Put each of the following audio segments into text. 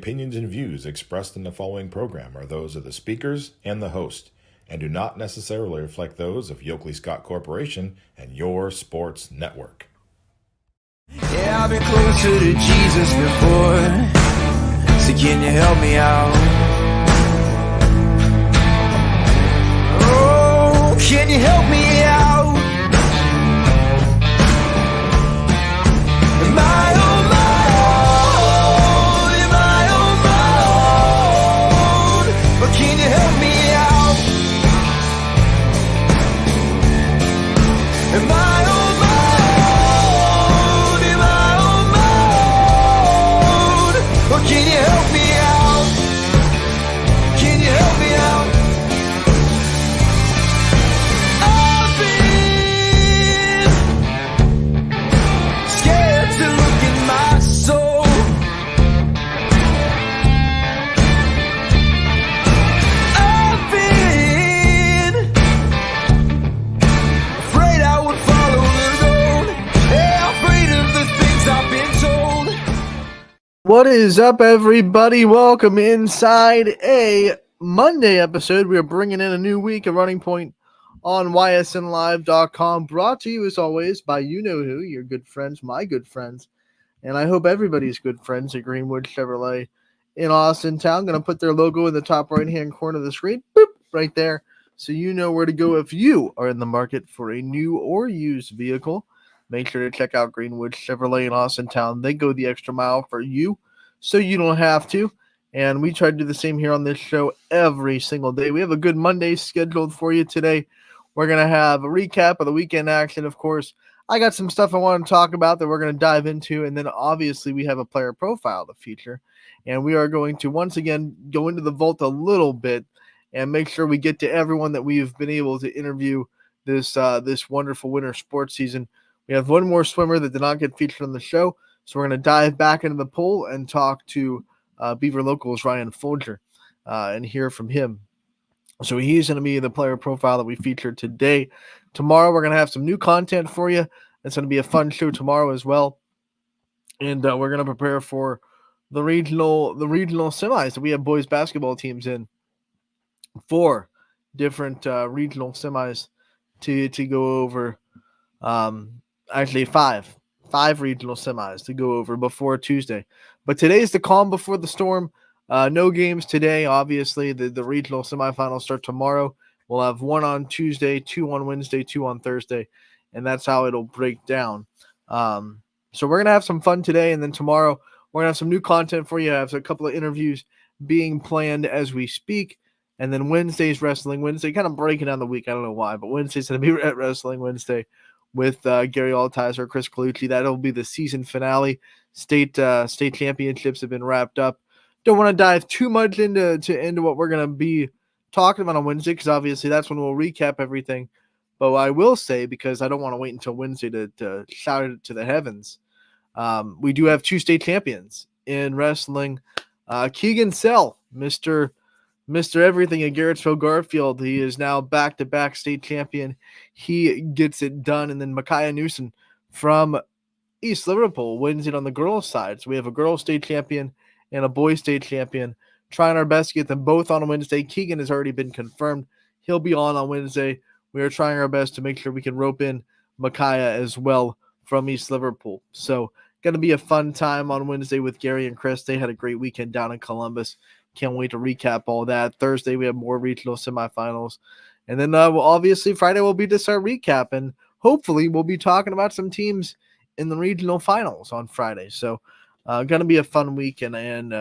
opinions and views expressed in the following program are those of the speakers and the host, and do not necessarily reflect those of Yoakley Scott Corporation and your sports network. Yeah, I've been closer to Jesus before, so can you help me out? Oh, can you help me out? Am I on my own? Am I on my own? But can you help me out? Am I on my own? Am I on my own? Or can you help me out? Can you help me out? I've been scared to look in my soul. I've been afraid I would follow the road. Yeah, afraid of the things I've been told. What is up, everybody? Welcome inside a Monday episode. We are bringing in a new week of Running Point on ysnlive.com, brought to you as always by you know who, your good friends, my good friends, and I hope everybody's good friends at Greenwood Chevrolet in Austin Town. Going to put their logo in the top right-hand corner of the screen, boop, right there, so you know where to go if you are in the market for a new or used vehicle. Make sure to check out Greenwood Chevrolet in Austin Town. They go the extra mile for you, so you don't have to. And we try to do the same here on this show every single day. We have a good Monday scheduled for you today. We're going to have a recap of the weekend action, of course. I got some stuff I want to talk about that we're going to dive into. And then obviously we have a player profile to feature. And we are going to once again go into the vault a little bit and make sure we get to everyone that we've been able to interview this wonderful winter sports season. We have one more swimmer that did not get featured on the show. So we're going to dive back into the poll and talk to Beaver Locals Ryan Folger and hear from him. So he's going to be the player profile that we featured today. Tomorrow we're going to have some new content for you. It's going to be a fun show tomorrow as well. And we're going to prepare for the regional semis that we have boys basketball teams in. 4 different regional semis to go over. Actually 5 regional semis to go over before Tuesday. But today's the calm before the storm. No games today. Obviously, the regional semifinals start tomorrow. We'll have 1 on Tuesday, 2 on Wednesday, 2 on Thursday, and that's how it'll break down. So we're going to have some fun today, and then tomorrow we're going to have some new content for you. I have a couple of interviews being planned as we speak, and then Wednesday's Wrestling Wednesday, kind of breaking down the week. I don't know why, but Wednesday's going to be at Wrestling Wednesday with Gary Altizer, Chris Colucci. That'll be the season finale. State championships have been wrapped up. Don't want to dive too much into what we're going to be talking about on Wednesday, because obviously that's when we'll recap everything. But I will say, because I don't want to wait until Wednesday to shout it to the heavens, we do have 2 state champions in wrestling. Keegan Sell, Mr. Everything at Garrettsville Garfield. He is now back-to-back state champion. He gets it done. And then Micaiah Newsom from East Liverpool wins it on the girls' side. So we have a girls' state champion and a boys' state champion. Trying our best to get them both on Wednesday. Keegan has already been confirmed. He'll be on Wednesday. We are trying our best to make sure we can rope in Micaiah as well from East Liverpool. So going to be a fun time on Wednesday with Gary and Chris. They had a great weekend down in Columbus. Can't wait to recap all that. Thursday, we have more regional semifinals. And then obviously Friday will be just our recap. And hopefully we'll be talking about some teams in the regional finals on Friday. So going to be a fun week, and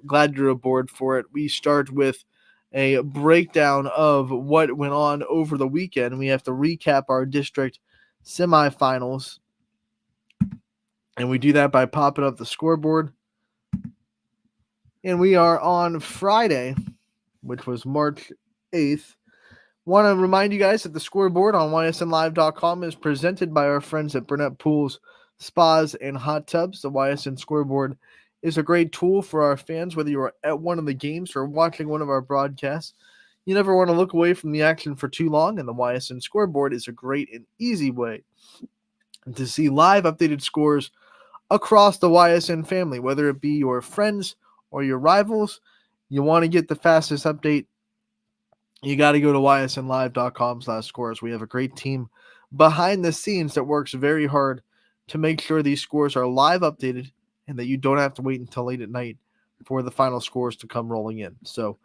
glad you're aboard for it. We start with a breakdown of what went on over the weekend. We have to recap our district semifinals. And we do that by popping up the scoreboard. And we are on Friday, which was March 8th. Want to remind you guys that the scoreboard on ysnlive.com is presented by our friends at Burnett Pools, Spas, and Hot Tubs. The YSN scoreboard is a great tool for our fans, whether you're at one of the games or watching one of our broadcasts. You never want to look away from the action for too long, and the YSN scoreboard is a great and easy way to see live updated scores across the YSN family, whether it be your friends or your rivals, you want to get the fastest update, you got to go to ysnlive.com/scores. We have a great team behind the scenes that works very hard to make sure these scores are live updated and that you don't have to wait until late at night for the final scores to come rolling in. So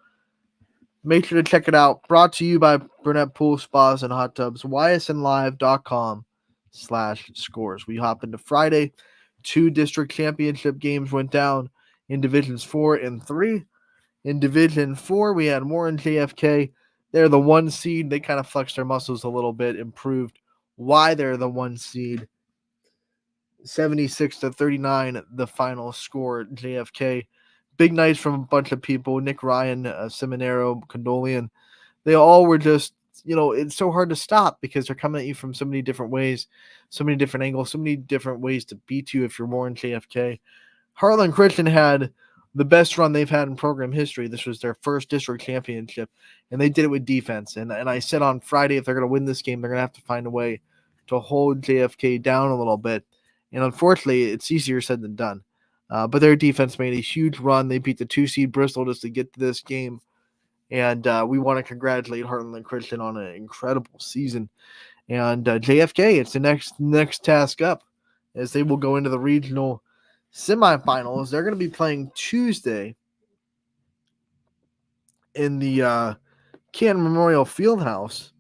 make sure to check it out. Brought to you by Burnett Pool Spas and Hot Tubs. ysnlive.com/scores. We hop into Friday. 2 district championship games went down in Divisions 4 and 3. In Division 4, we had Warren JFK. They're the 1 seed. They kind of flexed their muscles a little bit, improved why they're the 1 seed. 76-39, the final score. JFK. Big nights from a bunch of people. Nick Ryan, Seminaro, Condolian. They all were just, it's so hard to stop because they're coming at you from so many different ways, so many different angles, so many different ways to beat you if you're Warren JFK. Heartland Christian had the best run they've had in program history. This was their first district championship, and they did it with defense. And I said on Friday, if they're going to win this game, they're going to have to find a way to hold JFK down a little bit. And unfortunately, it's easier said than done. But their defense made a huge run. They beat the 2 seed Bristol just to get to this game. And we want to congratulate Heartland Christian on an incredible season. And JFK, it's the next task up as they will go into the regional semifinals. They're going to be playing Tuesday in the Canton Memorial Fieldhouse.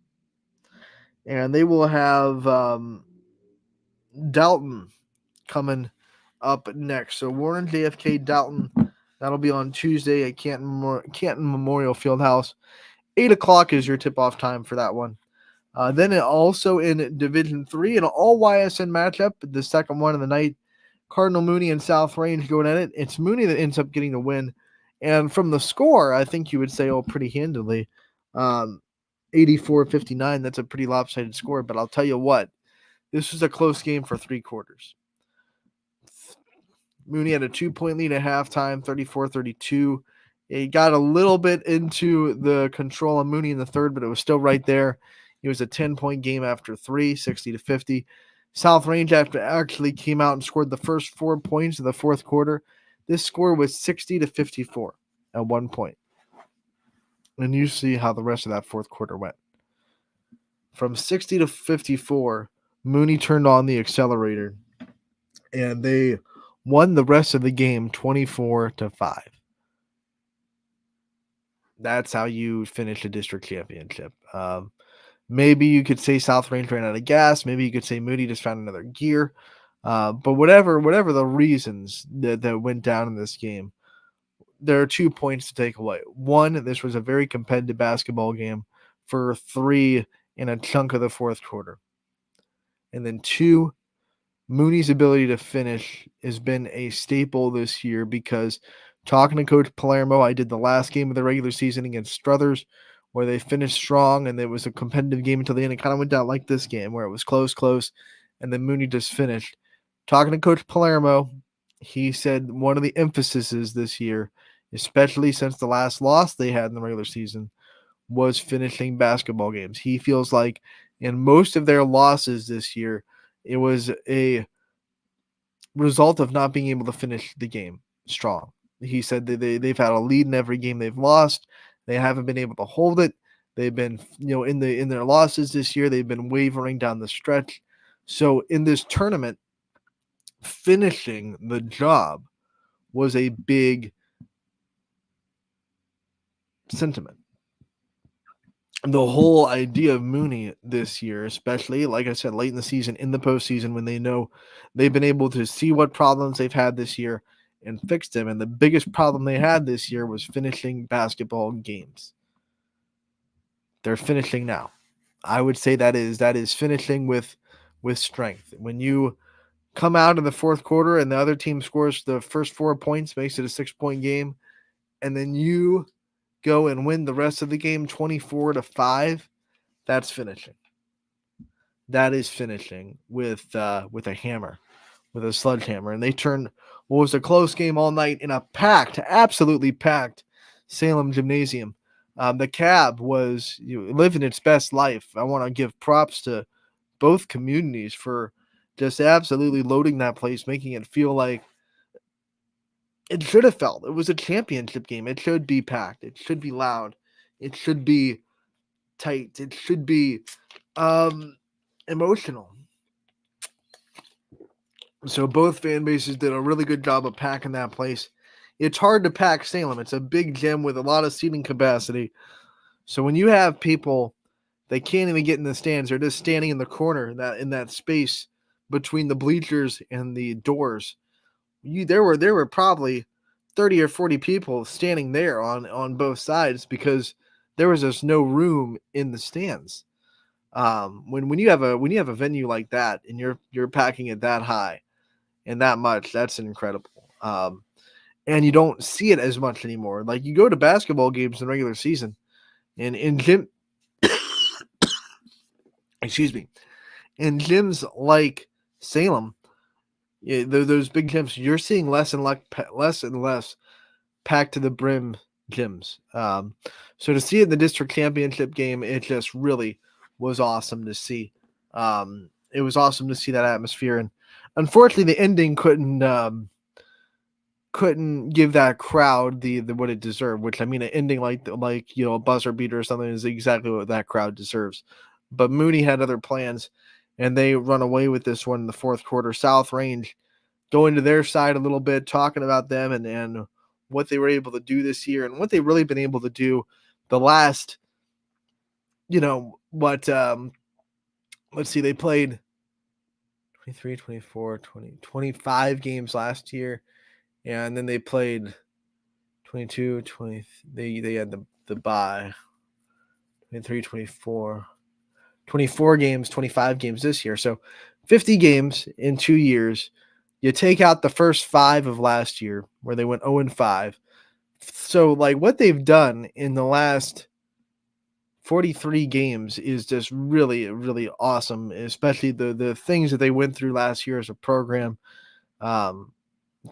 And they will have Dalton coming up next. So Warren, JFK, Dalton, that'll be on Tuesday at Canton Memorial Fieldhouse. 8 o'clock is your tip-off time for that one. Then also in Division 3, an all-YSN matchup, the second one of the night, Cardinal Mooney and South Range going at it. It's Mooney that ends up getting the win. And from the score, I think you would say, pretty handily. 84-59, that's a pretty lopsided score. But I'll tell you what, this was a close game for 3 quarters. Mooney had a 2-point lead at halftime, 34-32. It got a little bit into the control of Mooney in the third, but it was still right there. It was a 10-point game after 3, 60-50. South Range actually came out and scored the first 4 points of the fourth quarter. This score was 60-54 at 1 point. And you see how the rest of that fourth quarter went. From 60-54, Mooney turned on the accelerator, and they won the rest of the game 24-5. That's how you finish a district championship. Maybe you could say South Range ran out of gas. Maybe you could say Mooney just found another gear. But whatever the reasons that went down in this game, there are 2 points to take away. One, this was a very competitive basketball game for 3 in a chunk of the fourth quarter. And then 2, Mooney's ability to finish has been a staple this year because talking to Coach Palermo, I did the last game of the regular season against Struthers where they finished strong and it was a competitive game until the end. It kind of went down like this game where it was close, and then Mooney just finished. Talking to Coach Palermo, he said one of the emphases this year, especially since the last loss they had in the regular season, was finishing basketball games. He feels like in most of their losses this year, it was a result of not being able to finish the game strong. He said that they've had a lead in every game they've lost. They haven't been able to hold it. They've been, in their losses this year, they've been wavering down the stretch. So in this tournament, finishing the job was a big sentiment. The whole idea of Mooney this year, especially, like I said, late in the season, in the postseason, when they know they've been able to see what problems they've had this year and fix them. And the biggest problem they had this year was finishing basketball games. They're finishing now. I would say that is finishing with strength. When you come out in the fourth quarter and the other team scores the first 4 points, makes it a 6-point game, and then you go and win the rest of the game 24-5, that's finishing. That is finishing with a hammer, with a sledgehammer. And they turned what was a close game all night in a absolutely packed Salem Gymnasium. The Cab was living its best life. I want to give props to both communities for just absolutely loading that place, making it feel like it should have felt. It was a championship game. It should be packed. It should be loud. It should be tight. It should be emotional. So both fan bases did a really good job of packing that place. It's hard to pack Salem. It's a big gym with a lot of seating capacity. So when you have people, they can't even get in the stands. They're just standing in the corner in that space between the bleachers and the doors. There were probably 30 or 40 people standing there on both sides because there was just no room in the stands. When you have a venue like that and you're packing it that high and that much, that's incredible. And you don't see it as much anymore. Like you go to basketball games in regular season, and in gym, excuse me, in gyms like Salem, those big gyms, you're seeing less and less packed to the brim gyms. So to see it in the district championship game, it just really was awesome to see. It was awesome to see that atmosphere, and unfortunately, the ending couldn't give that crowd the what it deserved. Which I mean, an ending like a buzzer beater or something is exactly what that crowd deserves. But Mooney had other plans, and they run away with this one in the fourth quarter. South Range going to their side a little bit, talking about them and what they were able to do this year and what they've really been able to do the last, let's see, they played 23, 24, 20, 25 games last year. Yeah, and then they played 22, 20. They had the bye. 23, 24. 24 games, 25 games this year. So 50 games in 2 years. You take out the first 5 of last year where they went 0-5. So like what they've done in the last 43 games is just really, really awesome, especially the things that they went through last year as a program.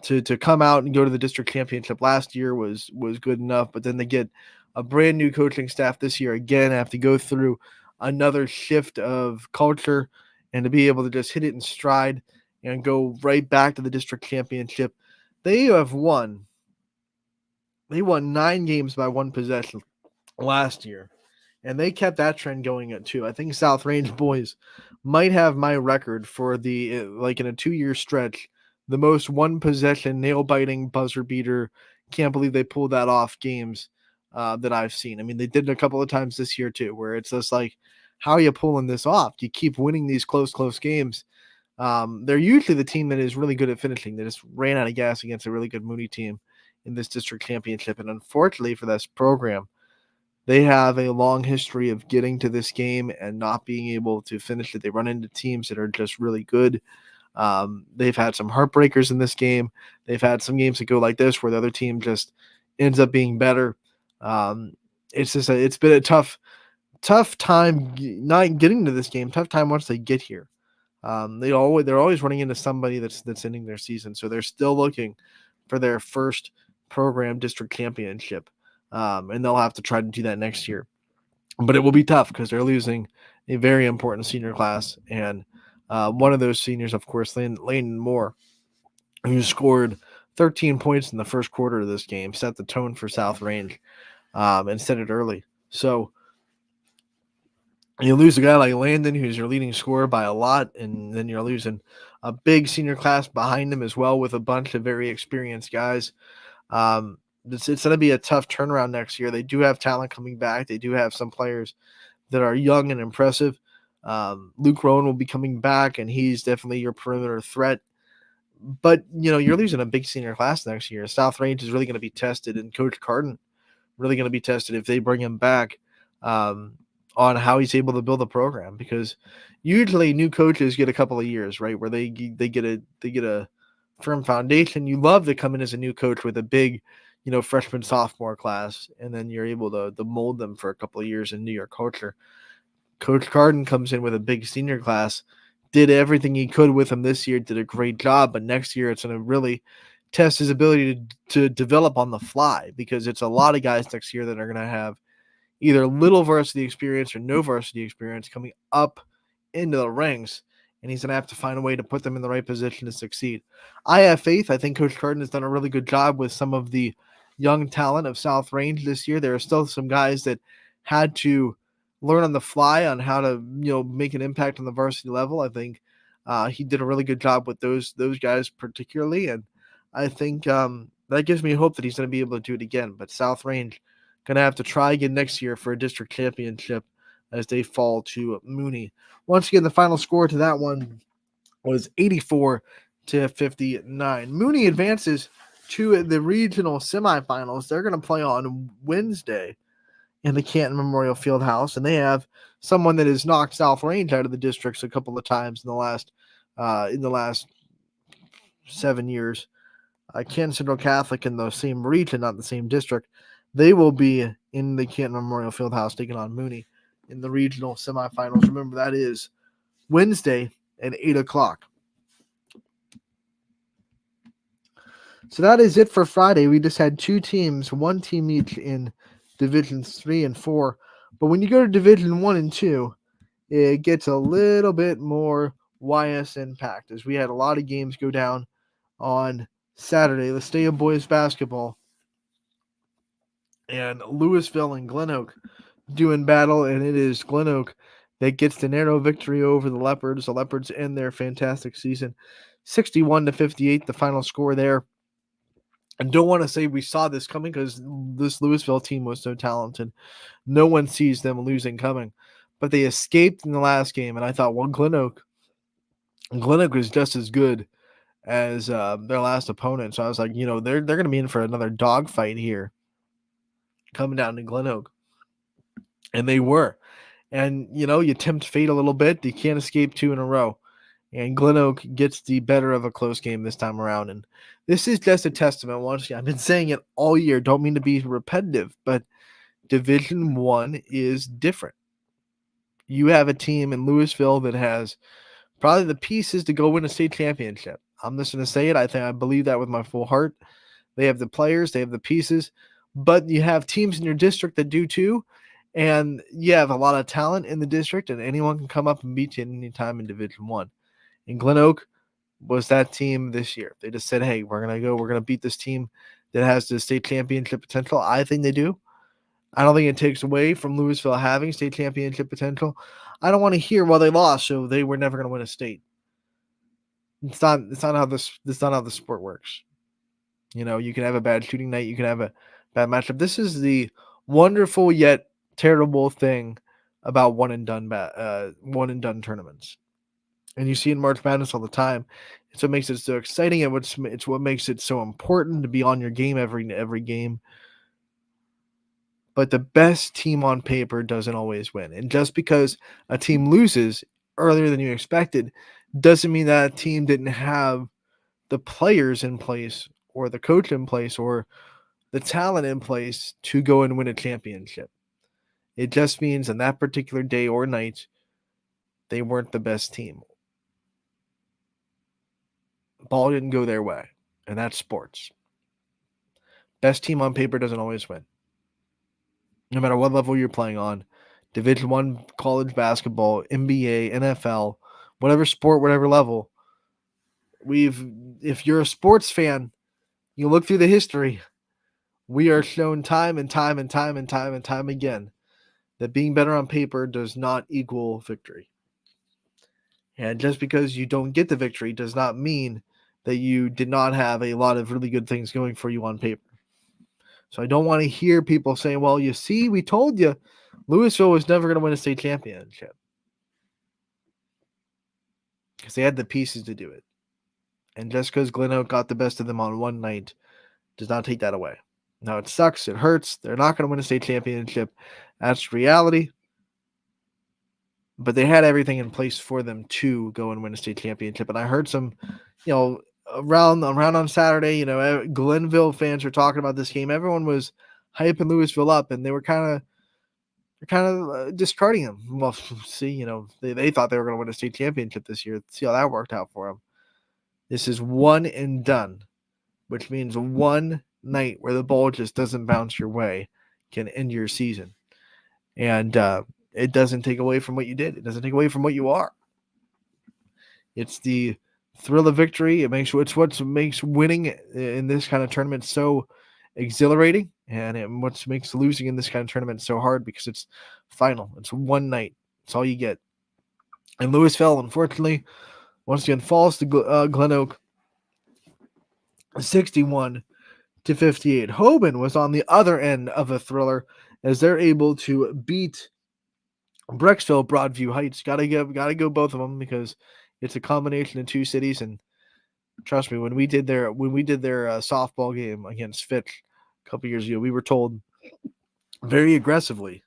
To come out and go to the district championship last year was good enough, but then they get a brand new coaching staff this year again, have to go through another shift of culture and to be able to just hit it in stride and go right back to the district championship. They won 9 games by 1 possession last year, and they kept that trend going at 2. I think South Range boys might have my record for the like in a 2-year stretch, the most 1 possession nail biting buzzer beater. Can't believe they pulled that off games that I've seen. I mean, they did it a couple of times this year too, where it's just like, how are you pulling this off? You keep winning these close games. They're usually the team that is really good at finishing. They just ran out of gas against a really good Mooney team in this district championship. And unfortunately for this program, they have a long history of getting to this game and not being able to finish it. They run into teams that are just really good. They've had some heartbreakers in this game. They've had some games that go like this where the other team just ends up being better. It's been a tough time not getting to this game. Tough time once they get here. They're always running into somebody that's ending their season, so they're still looking for their first program district championship, and they'll have to try to do that next year. But it will be tough because they're losing a very important senior class, and one of those seniors, of course, Landon Moore, who scored 13 points in the first quarter of this game, set the tone for South Range, and set it early. So you lose a guy like Landon, who's your leading scorer by a lot, and then you're losing a big senior class behind him as well with a bunch of very experienced guys. It's going to be a tough turnaround next year. They do have talent coming back. They do have some players that are young and impressive. Luke Rowan will be coming back, and he's definitely your perimeter threat. But, you're losing a big senior class next year. South Range is really going to be tested, and Coach Carden really going to be tested if they bring him back on how he's able to build a program, because usually new coaches get a couple of years, right, where they get a firm foundation. You love to come in as a new coach with a big, freshman sophomore class, and then you're able to mold them for a couple of years into your culture. Coach Carden comes in with a big senior class, did everything he could with them this year, did a great job, but next year it's going to really test his ability to develop on the fly, because it's a lot of guys next year that are going to have either little varsity experience or no varsity experience coming up into the ranks, and he's going to have to find a way to put them in the right position to succeed. I have faith. I think Coach Carden has done a really good job with some of the young talent of South Range this year. There are still some guys that had to learn on the fly on how to make an impact on the varsity level. I think he did a really good job with those guys particularly, and I think that gives me hope that he's going to be able to do it again. But South Range going to have to try again next year for a district championship as they fall to Mooney. Once again, the final score to that one was 84-59. Mooney advances to the regional semifinals. They're going to play on Wednesday in the Canton Memorial Fieldhouse, and they have someone that has knocked South Range out of the districts a couple of times in the last 7 years. Canton Central Catholic in the same region, not the same district. They will be in the Canton Memorial Fieldhouse taking on Mooney in the regional semifinals. Remember, that is Wednesday at 8 o'clock. So that is it for Friday. We just had two teams, one team each in Divisions 3 and 4. But when you go to Division 1 and 2, it gets a little bit more YSN packed, as we had a lot of games go down on Saturday. Let's stay in boys basketball. And Louisville and Glen Oak doing battle, and it is Glen Oak that gets the narrow victory over the Leopards. The Leopards end their fantastic season 61-58, the final score there. I don't want to say we saw this coming because this Louisville team was so talented. No one sees them losing coming. But they escaped in the last game, and I thought, well, Glen Oak was just as good as their last opponent. So I was like, they're going to be in for another dogfight here coming down to Glen Oak. And they were. And, you tempt fate a little bit. You can't escape 2 in a row. And Glen Oak gets the better of a close game this time around. And this is just a testament. Once again, I've been saying it all year. Don't mean to be repetitive, but Division 1 is different. You have a team in Louisville that has probably the pieces to go win a state championship. I'm just going to say it. I believe that with my full heart. They have the players. They have the pieces. But you have teams in your district that do too. And you have a lot of talent in the district, and anyone can come up and beat you at any time in Division 1. And Glen Oak was that team this year. They just said, hey, we're going to beat this team that has the state championship potential. I think they do. I don't think it takes away from Louisville having state championship potential. I don't want to hear, well, they lost, so they were never going to win a state. It's not how the sport works. You can have a bad shooting night. You can have a bad matchup. This is the wonderful yet terrible thing about one and done tournaments. And you see in March Madness all the time. It's what makes it so exciting, and it's what makes it so important to be on your game every game. But the best team on paper doesn't always win. And just because a team loses earlier than you expected doesn't mean that a team didn't have the players in place or the coach in place or the talent in place to go and win a championship. It just means on that particular day or night, they weren't the best team. Ball didn't go their way, and that's sports. Best team on paper doesn't always win. No matter what level you're playing on, Division I college basketball, NBA, NFL, whatever sport, whatever level, if you're a sports fan, you look through the history, we are shown time and time again that being better on paper does not equal victory. And just because you don't get the victory does not mean that you did not have a lot of really good things going for you on paper. So I don't want to hear people saying, well, you see, we told you Louisville was never going to win a state championship. Because they had the pieces to do it. And just because Glen Oak got the best of them on one night does not take that away. Now, it sucks. It hurts. They're not going to win a state championship. That's reality. But they had everything in place for them to go and win a state championship. And I heard some, around on Saturday, Glenville fans were talking about this game. Everyone was hyping Louisville up, and they were kind of discarding them. Well, see, they thought they were going to win a state championship this year. See how that worked out for them. This is one and done, which means one night where the ball just doesn't bounce your way can end your season. And it doesn't take away from what you did. It doesn't take away from what you are. It's the thrill of victory. It's what makes winning in this kind of tournament so exhilarating, and what makes losing in this kind of tournament so hard because it's final. It's one night. It's all you get. And Louisville, unfortunately, once again falls to Glen Oak, 61-58. Hoban was on the other end of a thriller as they're able to beat Brecksville, Broadview Heights. Gotta go both of them because it's a combination of two cities. And trust me, when we did their softball game against Fitch a couple years ago, we were told very aggressively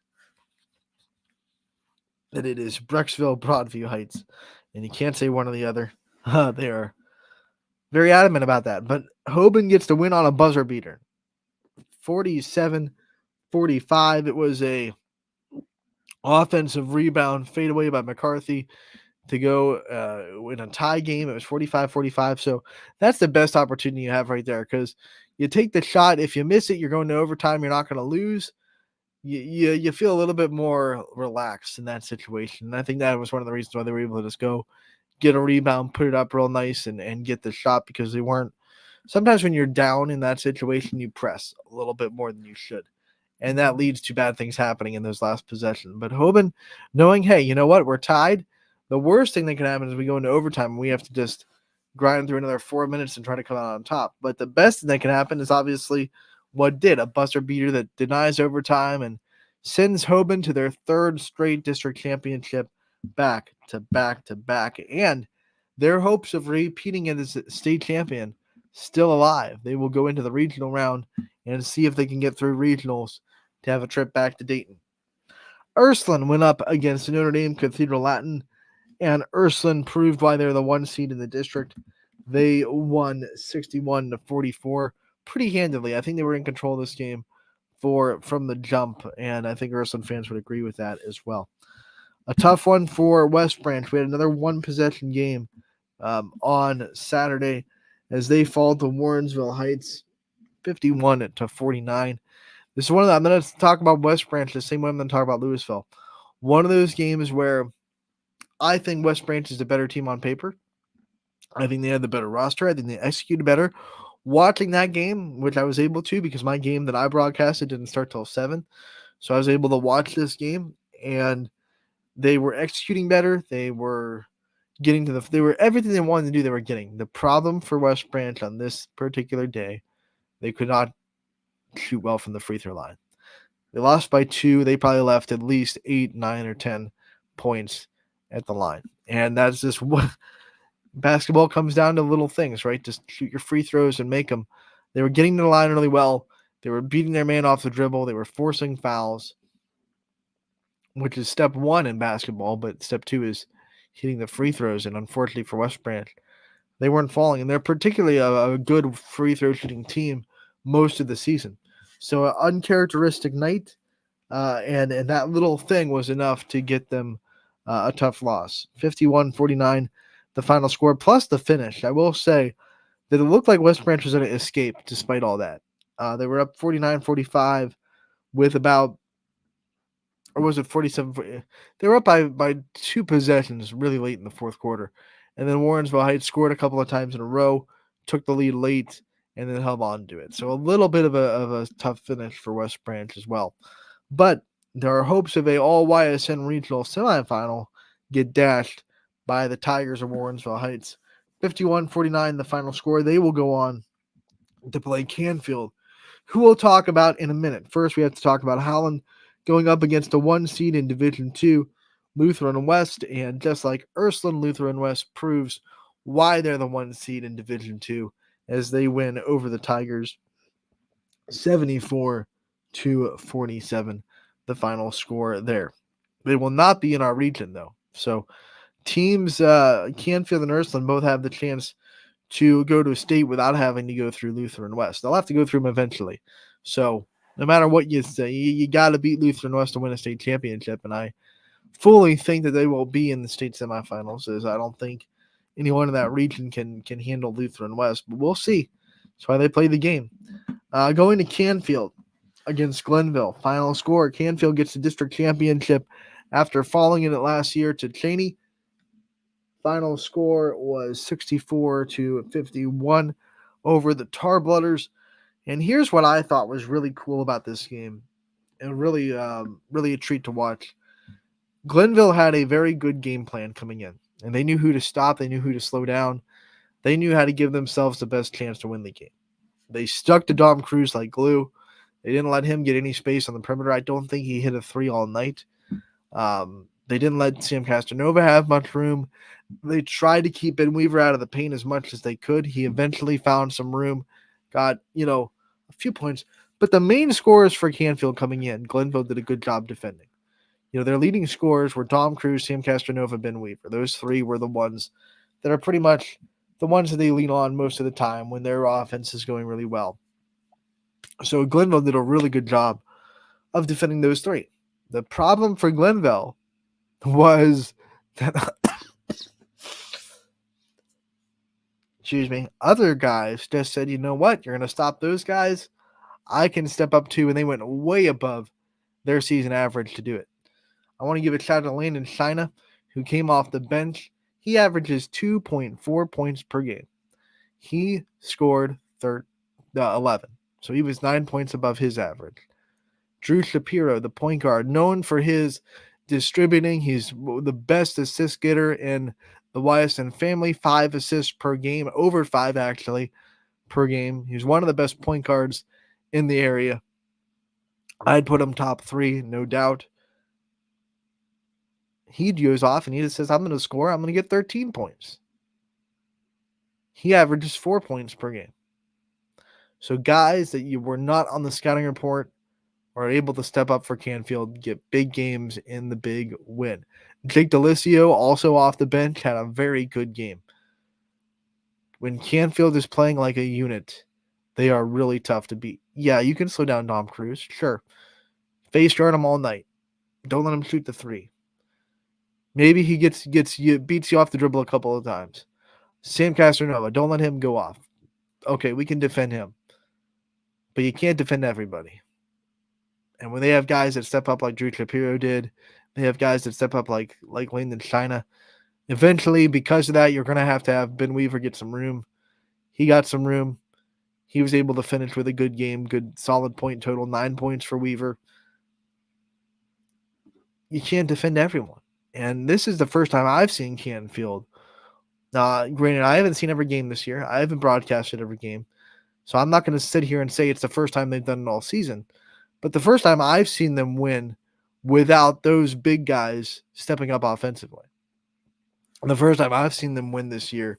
that it is Brecksville, Broadview Heights, and you can't say one or the other. They are very adamant about that. But Hoban gets to win on a buzzer beater, 47-45. It was a offensive rebound fadeaway by McCarthy to go in a tie game. It was 45-45. So that's the best opportunity you have right there because you take the shot. If you miss it, you're going to overtime. You're not going to lose. You feel a little bit more relaxed in that situation. And I think that was one of the reasons why they were able to just go get a rebound, put it up real nice, and get the shot because they weren't. Sometimes when you're down in that situation, you press a little bit more than you should. And that leads to bad things happening in those last possessions. But Hoban, knowing, hey, you know what? We're tied. The worst thing that can happen is we go into overtime and we have to just grind through another 4 minutes and try to come out on top. But the best thing that can happen is obviously what did, a buzzer beater that denies overtime and sends Hoban to their third straight district championship back to back to back. And their hopes of repeating it as state champion still alive. They will go into the regional round and see if they can get through regionals to have a trip back to Dayton. Ursuline went up against Notre Dame Cathedral Latin, and Ursuline proved why they're the 1 seed in the district. They won 61-44 pretty handily. I think they were in control of this game from the jump, and I think Ursuline fans would agree with that as well. A tough one for West Branch. We had another one-possession game on Saturday as they fall to Warrensville Heights, 51-49. This is one of the, I'm going to talk about West Branch the same way I'm going to talk about Louisville. One of those games where I think West Branch is the better team on paper. I think they had the better roster. I think they executed better. Watching that game, which I was able to because my game that I broadcasted didn't start till 7. So I was able to watch this game, and they were executing better. They were getting to they were everything they wanted to do, they were getting. The problem for West Branch on this particular day, they could not shoot well from the free throw line. They lost by 2. They probably left at least 8, 9, or 10 points at the line. And that's just what basketball comes down to, little things, right? Just shoot your free throws and make them. They were getting to the line really well. They were beating their man off the dribble. They were forcing fouls, which is step 1 in basketball, but step 2 is hitting the free throws. And unfortunately for West Branch, they weren't falling. And they're particularly a good free throw shooting team most of the season. So an uncharacteristic night, and that little thing was enough to get them a tough loss. 51-49, the final score, plus the finish. I will say that it looked like West Branch was going to escape despite all that. They were up 49-45 with about, or was it 47? They were up by 2 possessions really late in the fourth quarter. And then Warrensville Heights scored a couple of times in a row, took the lead late, and then held on to it. So a little bit of a tough finish for West Branch as well. But there are hopes of a all-YSN regional semifinal get dashed by the Tigers of Warrensville Heights. 51-49, the final score. They will go on to play Canfield, who we'll talk about in a minute. First, we have to talk about Howland going up against a 1 seed in Division II, Lutheran West. And just like Ursuline, Lutheran West proves why they're the 1 seed in Division II as they win over the Tigers 74-47, the final score there. They will not be in our region, though. So teams, Canfield and Ursuline, both have the chance to go to a state without having to go through Lutheran West. They'll have to go through them eventually. So no matter what you say, you got to beat Lutheran West to win a state championship. And I fully think that they will be in the state semifinals, as I don't think anyone in that region can handle Lutheran West. But we'll see. That's why they play the game. Going to Canfield against Glenville. Final score, Canfield gets the district championship after falling in it last year to Cheney, Final score was 64-51 over the Tarblooders. And here's what I thought was really cool about this game, and really a treat to watch. Glenville had a very good game plan coming in, and they knew who to stop, they knew who to slow down, they knew how to give themselves the best chance to win the game. They stuck to Dom Cruz like glue. They didn't let him get any space on the perimeter. I don't think he hit a three all night. They didn't let Sam Castanova have much room. They tried to keep Ben Weaver out of the paint as much as they could. He eventually found some room, got, a few points. But the main scorers for Canfield coming in, Glenville did a good job defending. Their leading scorers were Dom Cruz, Sam Castanova, Ben Weaver. Those three were the ones that are pretty much the ones that they lean on most of the time when their offense is going really well. So Glenville did a really good job of defending those three. The problem for Glenville was that other guys just said, you know what, you're going to stop those guys, I can step up too, and they went way above their season average to do it. I want to give a shout out to Landon China, who came off the bench. He averages 2.4 points per game. He scored 11, so he was 9 points above his average. Drew Shapiro, the point guard, known for his distributing. He's the best assist getter in the Ysn family, 5 assists per game, over 5 actually per game. He's one of the best point guards in the area. I'd put him top 3, no doubt. He goes off and he just says, I'm going to score. I'm going to get 13 points. He averages 4 points per game. So guys that you were not on the scouting report are able to step up for Canfield, get big games in the big win. Jake Delisio, also off the bench, had a very good game. When Canfield is playing like a unit, they are really tough to beat. Yeah, you can slow down Dom Cruz, sure. Face guard him all night. Don't let him shoot the 3. Maybe he beats you off the dribble a couple of times. Sam Castanova, don't let him go off. Okay, we can defend him. But you can't defend everybody. And when they have guys that step up like Drew Shapiro did, they have guys that step up like Landon China, eventually, because of that, you're going to have Ben Weaver get some room. He got some room. He was able to finish with a good game, good solid point total, 9 points for Weaver. You can't defend everyone. And this is the first time I've seen Canfield. Granted, I haven't seen every game this year. I haven't broadcasted every game. So I'm not going to sit here and say it's the first time they've done it all season. But the first time I've seen them win without those big guys stepping up offensively. And the first time I've seen them win this year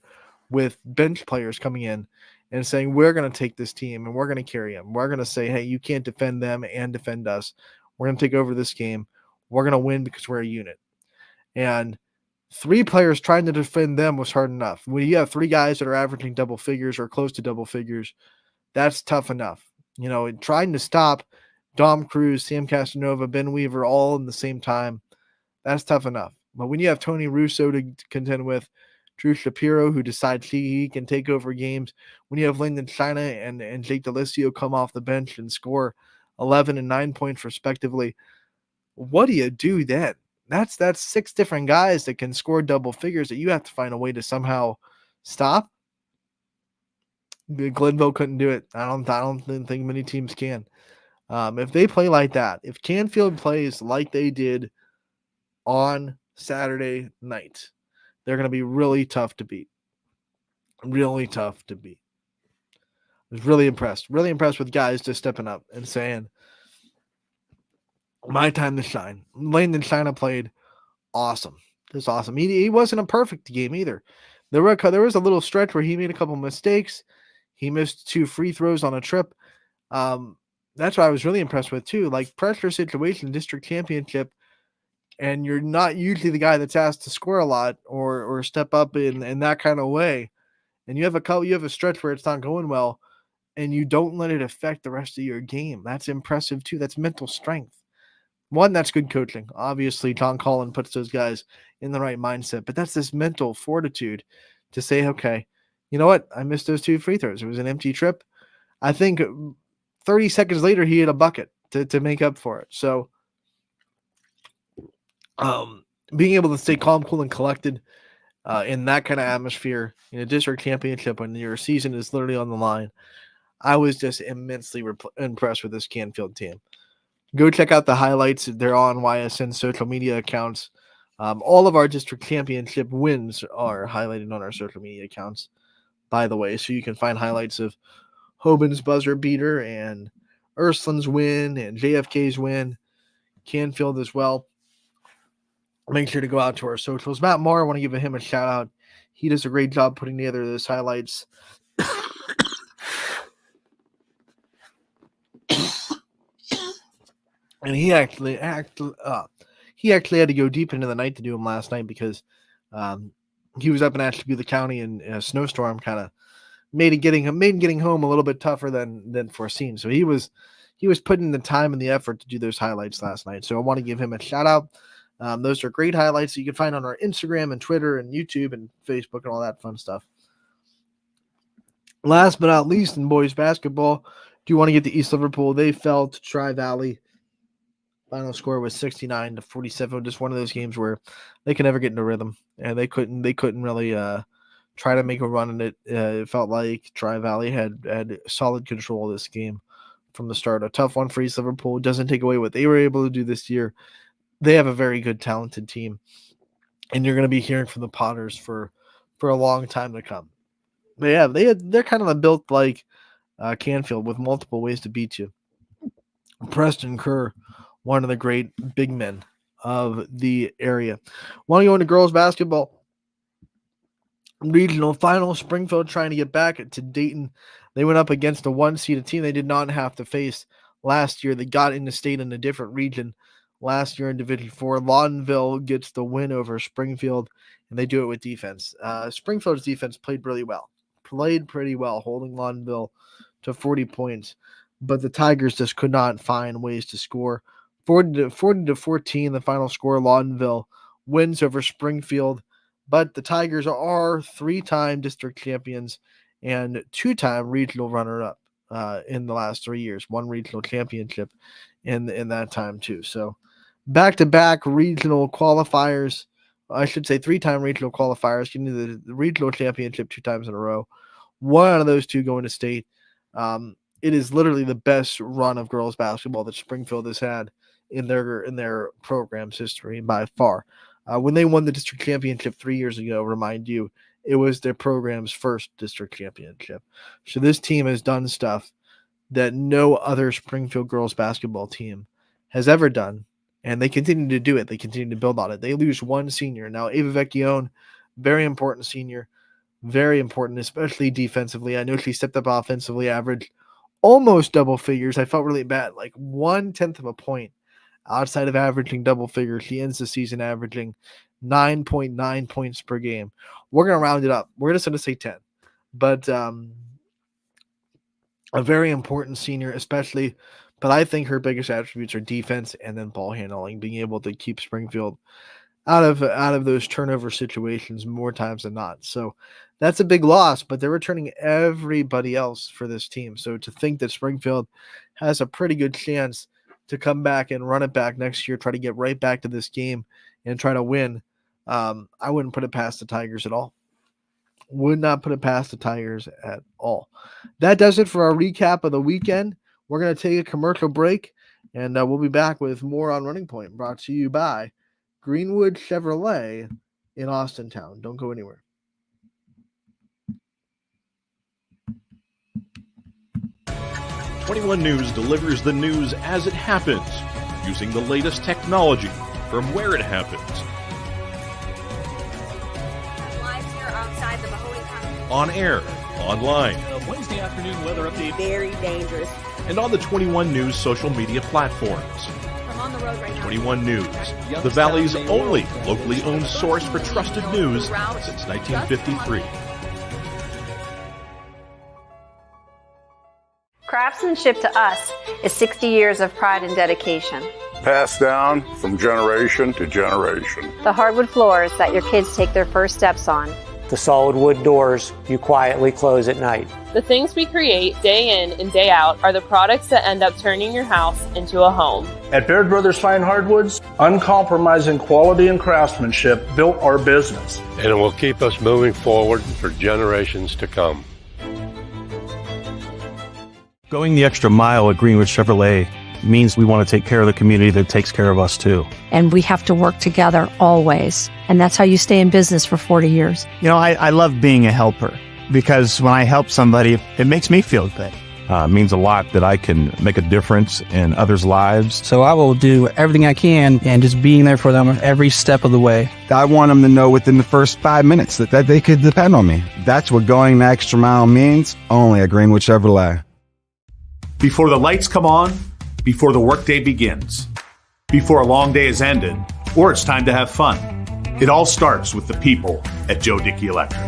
with bench players coming in and saying, we're going to take this team and we're going to carry them. We're going to say, hey, you can't defend them and defend us. We're going to take over this game. We're going to win because we're a unit. And 3 players trying to defend them was hard enough. When you have 3 guys that are averaging double figures or close to double figures, that's tough enough. Trying to stop Dom Cruz, Sam Castanova, Ben Weaver all in the same time, that's tough enough. But when you have Tony Russo to contend with, Drew Shapiro, who decides he can take over games, when you have Landon China and Jake Delisio come off the bench and score 11 and 9 points respectively, what do you do then? That's 6 different guys that can score double figures that you have to find a way to somehow stop. Glenville couldn't do it. I don't think many teams can. If they play like that, if Canfield plays like they did on Saturday night, they're going to be really tough to beat. Really tough to beat. I was really impressed with guys just stepping up and saying, my time to shine. Landon China played awesome. Just awesome. He wasn't a perfect game either. There was a little stretch where he made a couple mistakes. He missed 2 free throws on a trip. That's what I was really impressed with too. Like pressure situation, district championship, and you're not usually the guy that's asked to score a lot or step up in that kind of way. And you have a stretch where it's not going well, and you don't let it affect the rest of your game. That's impressive too. That's mental strength. One, that's good coaching. Obviously, Tom Collin puts those guys in the right mindset, but that's this mental fortitude to say, okay, you know what? I missed those 2 free throws. It was an empty trip. I think 30 seconds later, he hit a bucket to make up for it. So being able to stay calm, cool, and collected in that kind of atmosphere in a district championship when your season is literally on the line. I was just immensely impressed with this Canfield team. Go check out the highlights. They're on YSN social media accounts. All of our district championship wins are highlighted on our social media accounts, by the way. So you can find highlights of Hoban's buzzer beater and Ursuline's win and JFK's win, Canfield as well. Make sure to go out to our socials. Matt Moore, I want to give him a shout out. He does a great job putting together those highlights. And he actually had to go deep into the night to do them last night because he was up in Ashtabula County and a snowstorm kind of made getting home a little bit tougher than foreseen. So he was putting the time and the effort to do those highlights last night. So I want to give him a shout out. Those are great highlights that you can find on our Instagram and Twitter and YouTube and Facebook and all that fun stuff. Last but not least, in boys basketball, do you want to get to East Liverpool? They fell to Tri-Valley. Final score was 69-47. Just one of those games where they could never get into rhythm, and they couldn't really try to make a run in it. It felt like Tri-Valley had solid control of this game from the start. A tough one for East Liverpool. Doesn't take away what they were able to do this year. They have a very good, talented team, and you're going to be hearing from the Potters for a long time to come. They're kind of built like Canfield with multiple ways to beat you. Preston Kerr, one of the great big men of the area. Want to go into girls basketball? Regional final, Springfield trying to get back to Dayton. They went up against a one-seeded team they did not have to face last year. They got into state in a different region last year in Division 4. Lawtonville gets the win over Springfield, and they do it with defense. Springfield's defense played pretty well, holding Lawtonville to 40 points. But the Tigers just could not find ways to score. 40-14, the final score. Lawtonville wins over Springfield. But the Tigers are 3-time district champions and 2-time regional runner-up in the last 3 years. One regional championship in that time too. So back-to-back regional qualifiers. I should say 3-time regional qualifiers, getting to the regional championship 2 times in a row. One out of those 2 going to state. It is literally the best run of girls basketball that Springfield has had in their program's history by far. When they won the district championship 3 years ago, remind you, it was their program's first district championship. So this team has done stuff that no other Springfield girls basketball team has ever done, and they continue to do it. They continue to build on it. They lose one senior. Now, Ava Vecchione, very important senior, very important, especially defensively. I know she stepped up offensively, averaged almost double figures. I felt really bad, like 1/10 of a point outside of averaging double figures. She ends the season averaging 9.9 points per game. We're going to round it up. We're just going to say 10. But a very important senior, especially. But I think her biggest attributes are defense and then ball handling, being able to keep Springfield out of those turnover situations more times than not. So that's a big loss, but they're returning everybody else for this team. So to think that Springfield has a pretty good chance to come back and run it back next year, try to get right back to this game and try to win, I wouldn't put it past the Tigers at all. Would not put it past the Tigers at all. That does it for our recap of the weekend. We're going to take a commercial break, and we'll be back with more on Running Point, brought to you by Greenwood Chevrolet in Austintown. Don't go anywhere. "21 News delivers the news as it happens, using the latest technology from where it happens. Live here outside the Mahoney County. On air, online, Wednesday afternoon weather update. Very dangerous. and on the 21 News social media platforms. I'm on the road right now. 21 News, the Valley's only locally owned source for trusted news since 1953. Craftsmanship to us is 60 years of pride and dedication. Passed down from generation to generation. The hardwood floors that your kids take their first steps on. the solid wood doors you quietly close at night. The things we create day in and day out are the products that end up turning your house into a home. At Baird Brothers Fine Hardwoods, uncompromising quality and craftsmanship built our business. And it will keep us moving forward for generations to come. Going the extra mile at Greenwood Chevrolet means we want to take care of the community that takes care of us too. And we have to work together always. And that's how you stay in business for 40 years. You know, I love being a helper because when I help somebody, it makes me feel good. It means a lot that I can make a difference in others' lives. So I will do everything I can and just being there for them every step of the way. I want them to know within the first 5 minutes that they could depend on me. That's what going the extra mile means, only at Greenwood Chevrolet. Before the lights come on, before the workday begins, before a long day is ended, or it's time to have fun. It all starts with the people at Joe Dickey Electric.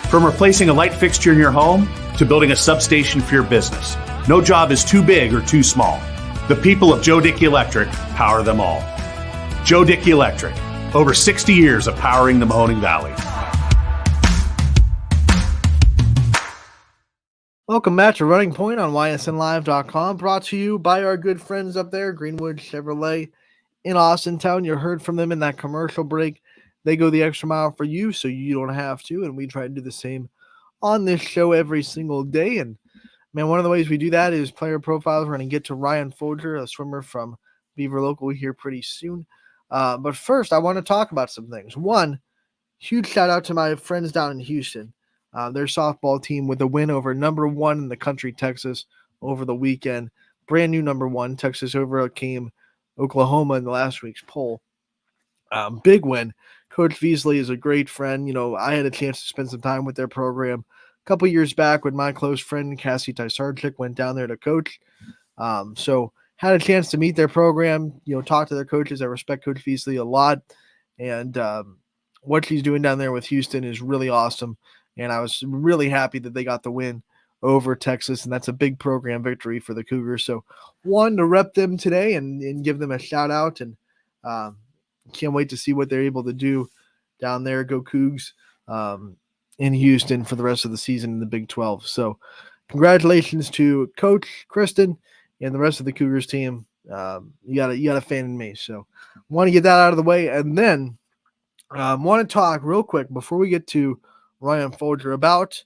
From replacing a light fixture in your home to building a substation for your business, no job is too big or too small. The people of Joe Dickey Electric power them all. Joe Dickey Electric, over 60 years of powering the Mahoning Valley. Welcome back to Running Point on ysnlive.com, brought to you by our good friends up there, Greenwood Chevrolet in Austintown. You heard from them in that commercial break. They go the extra mile for you so you don't have to, and we try to do the same on this show every single day. And, man, one of the ways we do that is player profiles. We're going to get to Ryan Folger, a swimmer from Beaver Local, here pretty soon. But first, I want to talk about some things. One, huge shout-out to my friends down in Houston. Their softball team with a win over number one in the country, Texas, over the weekend. Brand new number one. Texas overcame Oklahoma in the last week's poll. Big win. Coach Beasley is a great friend. You know, I had a chance to spend some time with their program a couple years back when my close friend Cassie Tysarchik went down there to coach. So had a chance to meet their program, you know, talk to their coaches. I respect Coach Beasley a lot. And what she's doing down there with Houston is really awesome. And I was really happy that they got the win over Texas, and that's a big program victory for the Cougars. So wanted to rep them today and give them a shout-out, and can't wait to see what they're able to do down there. Go Cougs in Houston for the rest of the season in the Big 12. So congratulations to Coach Kristen and the rest of the Cougars team. You got a fan in me. So want to get that out of the way, and then want to talk real quick before we get to Ryan Folger about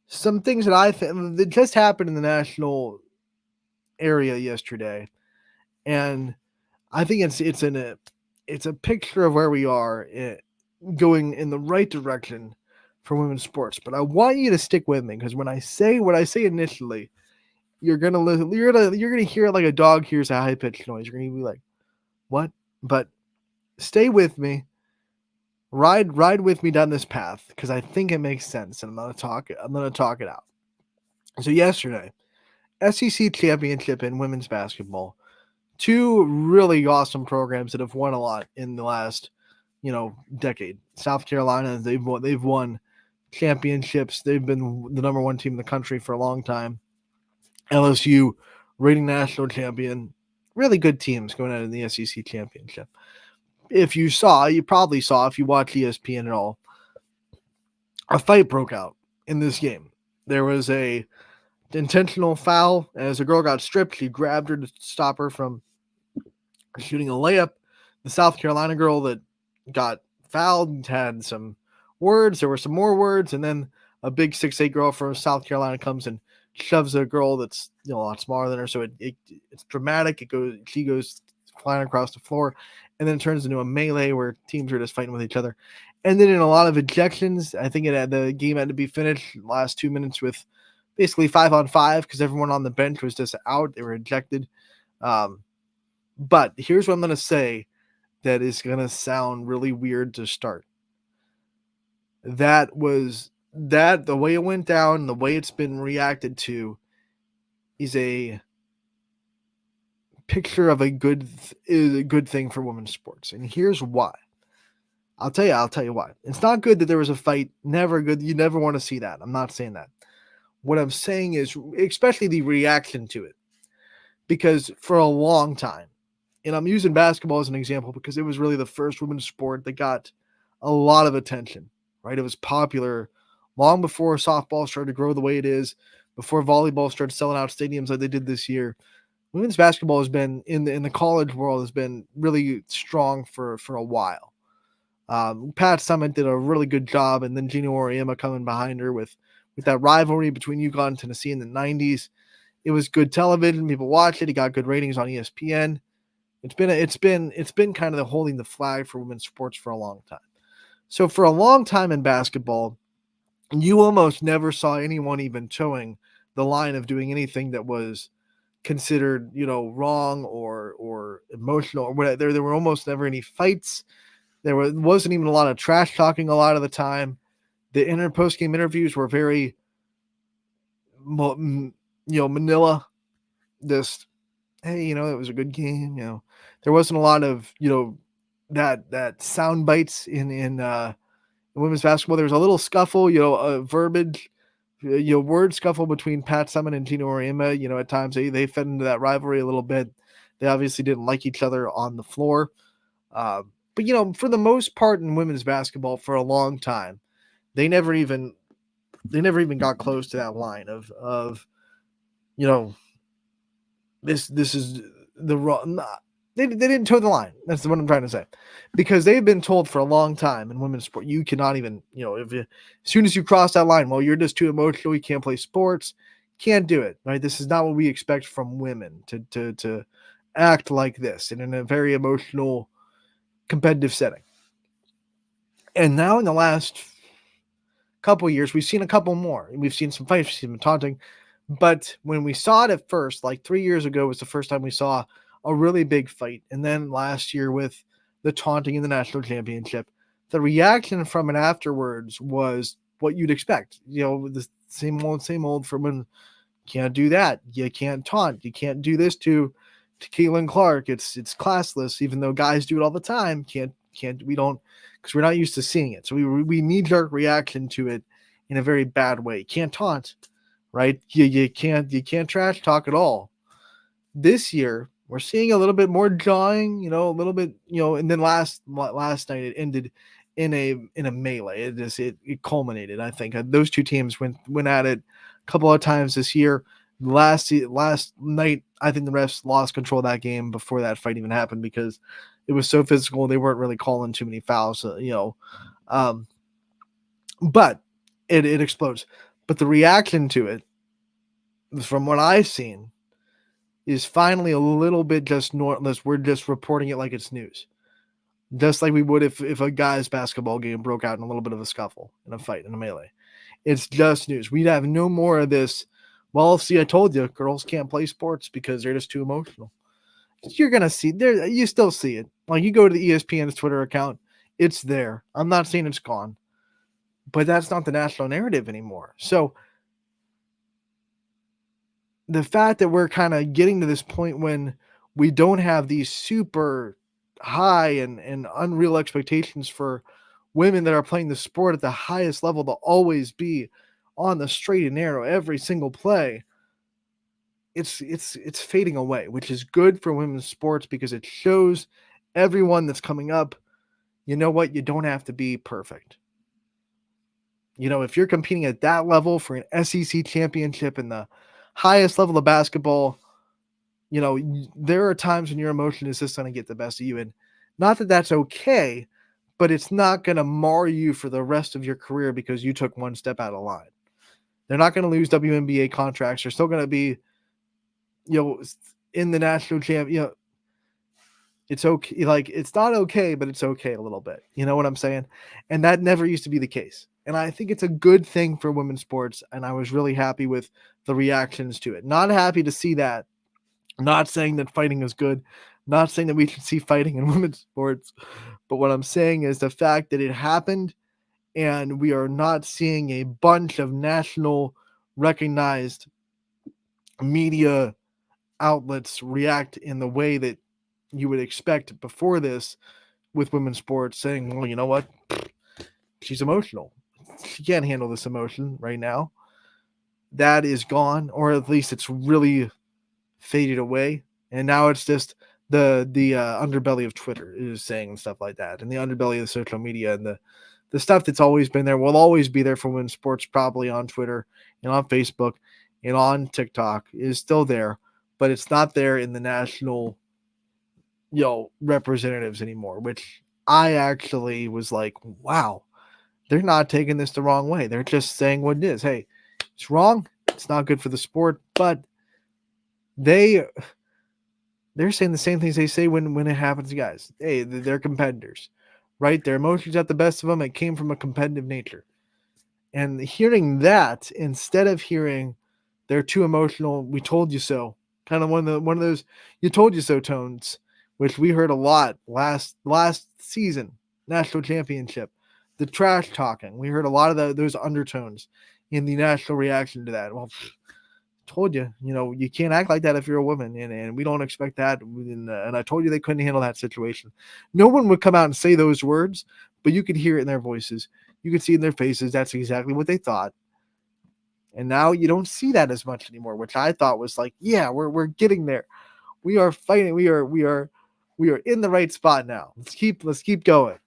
some things that I think that just happened in the national area yesterday, and I think it's a picture of where we are going in the right direction for women's sports. But I want you to stick with me, because when I say what I say initially, you're gonna listen. You're gonna hear it like a dog hears a high pitched noise. You're gonna be like, "What?" But stay with me. Ride with me down this path, because I think it makes sense, and I'm gonna talk it out. So yesterday, SEC championship in women's basketball, two really awesome programs that have won a lot in the last, decade. South Carolina, they've won championships. They've been the number one team in the country for a long time. LSU, reigning national champion. Really good teams going out in the SEC championship. You probably saw, if you watch ESPN at all, a fight broke out in this game. There was a intentional foul. As a girl got stripped, she grabbed her to stop her from shooting a layup. The South Carolina girl that got fouled had some words. There were some more words, and then a big 6'8" girl from South Carolina comes and shoves a girl that's a lot smaller than her. So it's dramatic. She goes flying across the floor. And then it turns into a melee where teams are just fighting with each other. And then in a lot of ejections, I think the game had to be finished last 2 minutes with basically 5-on-5 because everyone on the bench was just out. They were ejected. But here's what I'm going to say that is going to sound really weird to start. The way it went down, the way it's been reacted to is a picture of a good thing for women's sports, and here's why. I'll tell you why. It's not good that there was a fight. Never good. You never want to see that. I'm not saying that. What I'm saying is, especially the reaction to it, because for a long time, and I'm using basketball as an example because it was really the first women's sport that got a lot of attention, right? It was popular long before softball started to grow the way it is, before volleyball started selling out stadiums like they did this year. Women's basketball has been in the college world has been really strong for a while. Pat Summitt did a really good job, and then Gino Auriemma coming behind her with that rivalry between UConn and Tennessee in the 90s. It was good television. People watched it. It got good ratings on ESPN. It's been kind of the holding the flag for women's sports for a long time. So for a long time in basketball, you almost never saw anyone even towing the line of doing anything that was considered, wrong or emotional or whatever. There were almost never any fights. Wasn't even a lot of trash talking a lot of the time. The post-game interviews were very, Manila. Just, hey, it was a good game. There wasn't a lot of, that sound bites in women's basketball. There was a little scuffle, verbiage, word scuffle between Pat Summitt and Gino Auriemma. At times they fed into that rivalry a little bit. They obviously didn't like each other on the floor. But for the most part in women's basketball for a long time, they never even got close to that line of this is the wrong. They didn't toe the line. That's what I'm trying to say, because they've been told for a long time in women's sport, you cannot even, as soon as you cross that line, well, you're just too emotional. You can't play sports. Can't do it. Right. This is not what we expect from women to act like this and in a very emotional, competitive setting. And now in the last couple of years, we've seen a couple more. We've seen some fights, we've seen some taunting. But when we saw it at first, like 3 years ago was the first time we saw a really big fight. And then last year with the taunting in the national championship, the reaction from it afterwards was what you'd expect. The same old from when can't do that. You can't taunt. You can't do this to Caitlin Clark. It's classless, even though guys do it all the time. We don't, because we're not used to seeing it. So we knee-jerk reaction to it in a very bad way. Can't taunt, right? You can't trash talk at all. This year, we're seeing a little bit more jawing, a little bit, and then last night it ended in a melee. It culminated. I think those two teams went at it a couple of times this year. Last night, I think the refs lost control of that game before that fight even happened because it was so physical. They weren't really calling too many fouls, but it explodes. But the reaction to it, from what I've seen, is finally a little bit just normal. We're just reporting it like it's news. Just like we would if a guy's basketball game broke out in a little bit of a scuffle, in a fight, in a melee. It's just news. We'd have no more of this, well, see, I told you, girls can't play sports because they're just too emotional. You're going to see, you still see it. Like, you go to the ESPN's Twitter account, it's there. I'm not saying it's gone. But that's not the national narrative anymore. So, the fact that we're kind of getting to this point when we don't have these super high and unreal expectations for women that are playing the sport at the highest level to always be on the straight and narrow every single play, it's fading away, which is good for women's sports because it shows everyone that's coming up, you know what, you don't have to be perfect. If you're competing at that level for an SEC championship and the highest level of basketball, there are times when your emotion is just going to get the best of you. And not that that's okay, but it's not going to mar you for the rest of your career because you took one step out of line. They're not going to lose WNBA contracts. They're still going to be, in the national champ. It's okay. Like, it's not okay, but it's okay a little bit. You know what I'm saying? And that never used to be the case. And I think it's a good thing for women's sports. And I was really happy with the reactions to it. Not happy to see that. Not saying that fighting is good. Not saying that we should see fighting in women's sports. But what I'm saying is the fact that it happened and we are not seeing a bunch of national recognized media outlets react in the way that you would expect before this with women's sports, saying, well, you know what? She's emotional. She can't handle this emotion right now. That is gone, or at least it's really faded away. And now it's just underbelly of Twitter is saying and stuff like that, and the underbelly of social media and the stuff that's always been there will always be there for women's sports, probably on Twitter and on Facebook and on TikTok is still there, but it's not there in the national, representatives anymore, which I actually was like, wow, they're not taking this the wrong way. They're just saying what it is. Hey, it's wrong. It's not good for the sport, but they're saying the same things they say when it happens to guys. Hey, they're competitors, right? Their emotions at the best of them. It came from a competitive nature. And hearing that instead of hearing they're too emotional, we told you so, kind of one of those you told you so tones, which we heard a lot last season, national championship, the trash talking. We heard a lot of those undertones in the national reaction to that. Well, told you, you can't act like that if you're a woman, and we don't expect that. And I told you they couldn't handle that situation. No one would come out and say those words, but you could hear it in their voices. You could see in their faces that's exactly what they thought. And now you don't see that as much anymore, which I thought was like, yeah, we're getting there. We are fighting. We are in the right spot now. Let's keep going.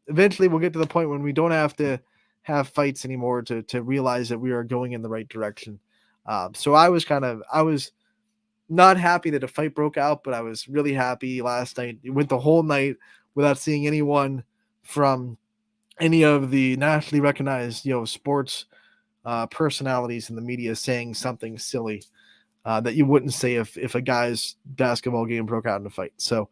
Eventually we'll get to the point when we don't have to have fights anymore to realize that we are going in the right direction. So I was not happy that a fight broke out, but I was really happy last night. It went the whole night without seeing anyone from any of the nationally recognized, sports personalities in the media saying something silly that you wouldn't say if a guy's basketball game broke out in a fight. So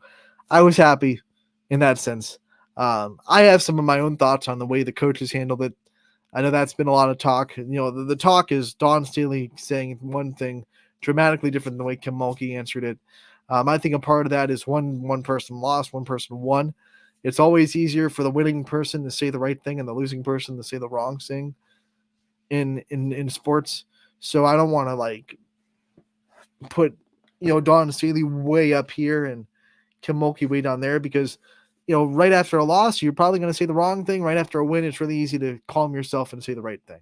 I was happy in that sense. I have some of my own thoughts on the way the coaches handled it. I know that's been a lot of talk. The talk is Dawn Staley saying one thing dramatically different than the way Kim Mulkey answered it. I think a part of that is one person lost, one person won. It's always easier for the winning person to say the right thing and the losing person to say the wrong thing in sports. So I don't want to put Dawn Staley way up here and Kim Mulkey way down there, because right after a loss you're probably going to say the wrong thing. Right after a win it's really easy to calm yourself and say the right thing.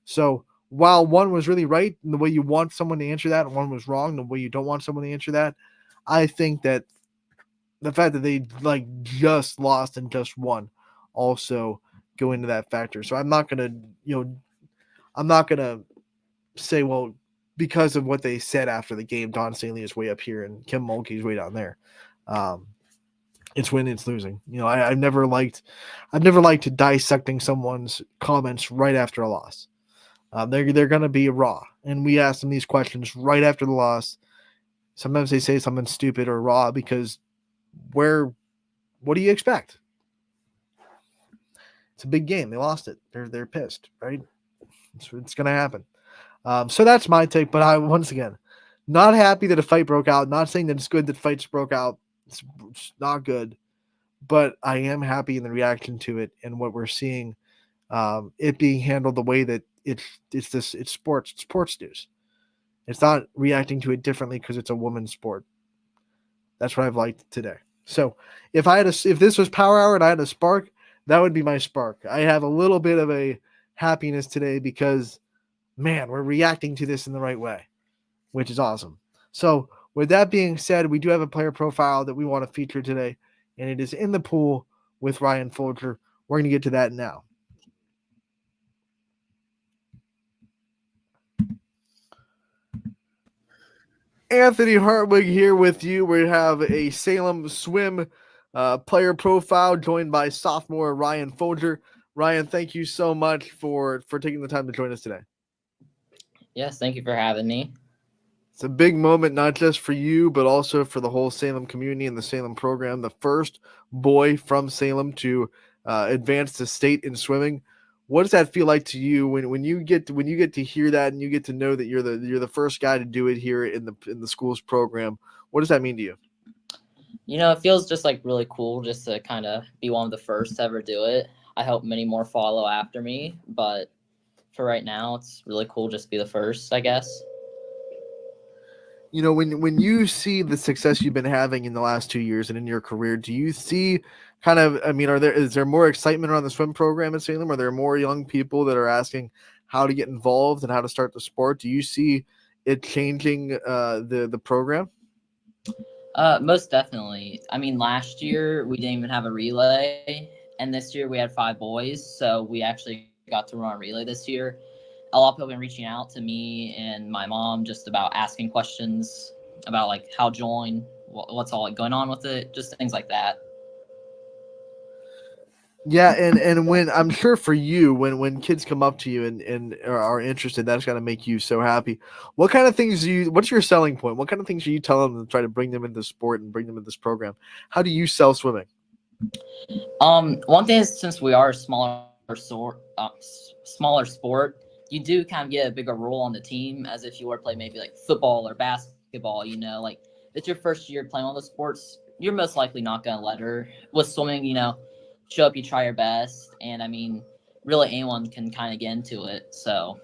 So while one was really right in the way you want someone to answer that, and one was wrong the way you don't want someone to answer that, I think that the fact that they just lost and just won also go into that factor. So I'm not gonna say, well, because of what they said after the game, Dawn Staley is way up here and Kim Mulkey is way down there. It's winning, it's losing. I've never liked dissecting someone's comments right after a loss. They're going to be raw, and we ask them these questions right after the loss. Sometimes they say something stupid or raw because what do you expect? It's a big game. They lost it. They're pissed, right? It's going to happen. So that's my take. But I, once again, not happy that a fight broke out. Not saying that it's good that fights broke out. It's not good. But I am happy in the reaction to it and what we're seeing, it being handled the way that it's sports news. It's not reacting to it differently because it's a women's sport. That's what I've liked today. So if this was Power Hour and I had a spark, that would be my spark. I have a little bit of a happiness today because, man, we're reacting to this in the right way, which is awesome. So with that being said, we do have a player profile that we want to feature today, and it is in the pool with Ryan Folger. We're going to get to that now. Anthony Hartwig here with you. We have a Salem Swim player profile joined by sophomore Ryan Folger. Ryan, thank you so much for taking the time to join us today. Yes, thank you for having me. It's a big moment, not just for you, but also for the whole Salem community and the Salem program. The first boy from Salem to advance to state in swimming. What does that feel like to you when you get to hear that and you get to know that you're the first guy to do it here in the school's program? What does that mean to you? It feels just really cool just to kind of be one of the first to ever do it. I hope many more follow after me, but for right now, it's really cool just to be the first, I guess. When you see the success you've been having in the last 2 years and in your career, do you see is there more excitement around the swim program at Salem? Are there more young people that are asking how to get involved and how to start the sport? Do you see it changing the program? Most definitely. I mean, last year we didn't even have a relay, and this year we had 5 boys, so we actually got to run a relay this year. A lot of people have been reaching out to me and my mom just about asking questions about like how join, what's all like going on with it, just things like that. Yeah, and when I'm sure for you, when kids come up to you and are interested, that's got to make you so happy. What kind of things what's your selling point? What kind of things are you telling them to try to bring them into sport and bring them into this program? How do you sell swimming? One thing is, since we are a smaller sport, you do kind of get a bigger role on the team as if you were to play maybe like football or basketball. You know, like it's your first year playing all the sports, you're most likely not going to let her. With swimming, you know, show up, you try your best, and I mean, really anyone can kind of get into it. So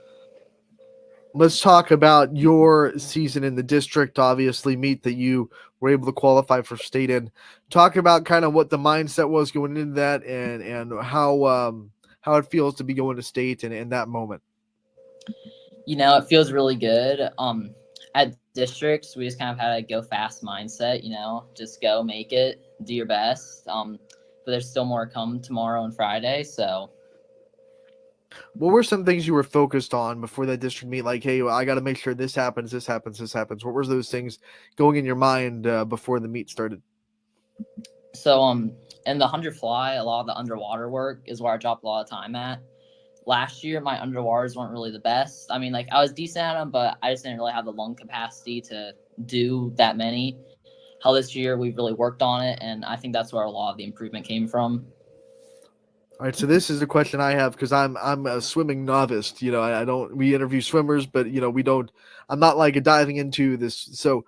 Let's talk about your season in the district, obviously meet that you were able to qualify for state in. Talk about kind of what the mindset was going into that and how it feels to be going to state and in that moment. You know, it feels really good. At districts, we just kind of had a go fast mindset, you know, just go make it, do your best. But there's still more to come tomorrow and Friday. So what were some things you were focused on before that district meet? Like, hey, I got to make sure this happens, this happens, this happens. What were those things going in your mind before the meet started? So, in the 100 fly, a lot of the underwater work is where I dropped a lot of time at. Last year, my underwaters weren't really the best. I mean, like I was decent at them, but I just didn't really have the lung capacity to do that many. How this year we've really worked on it, and I think that's where a lot of the improvement came from. All right, so this is a question I have because I'm a swimming novice. You know, I don't. We interview swimmers, but you know, we don't. I'm not like diving into this. So,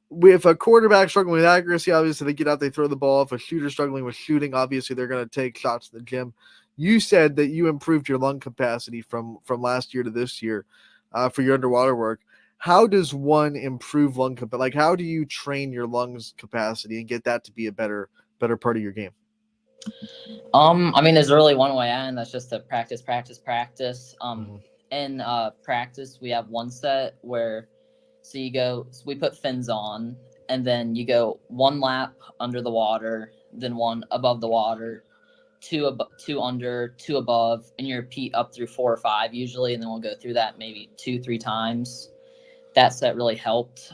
if a quarterback struggling with accuracy, obviously they get out, they throw the ball. If a shooter struggling with shooting, obviously they're going to take shots in the gym. You said that you improved your lung capacity from last year to this year for your underwater work. How does one improve lung capacity? Like, how do you train your lungs capacity and get that to be a better part of your game? I mean, there's really one way out, and that's just to practice. In practice, we have one set where, so we put fins on, and then you go one lap under the water, then one above the water, two under, two above, and you repeat up through 4 or 5 usually, and then we'll go through that maybe 2-3 times. That set really helped.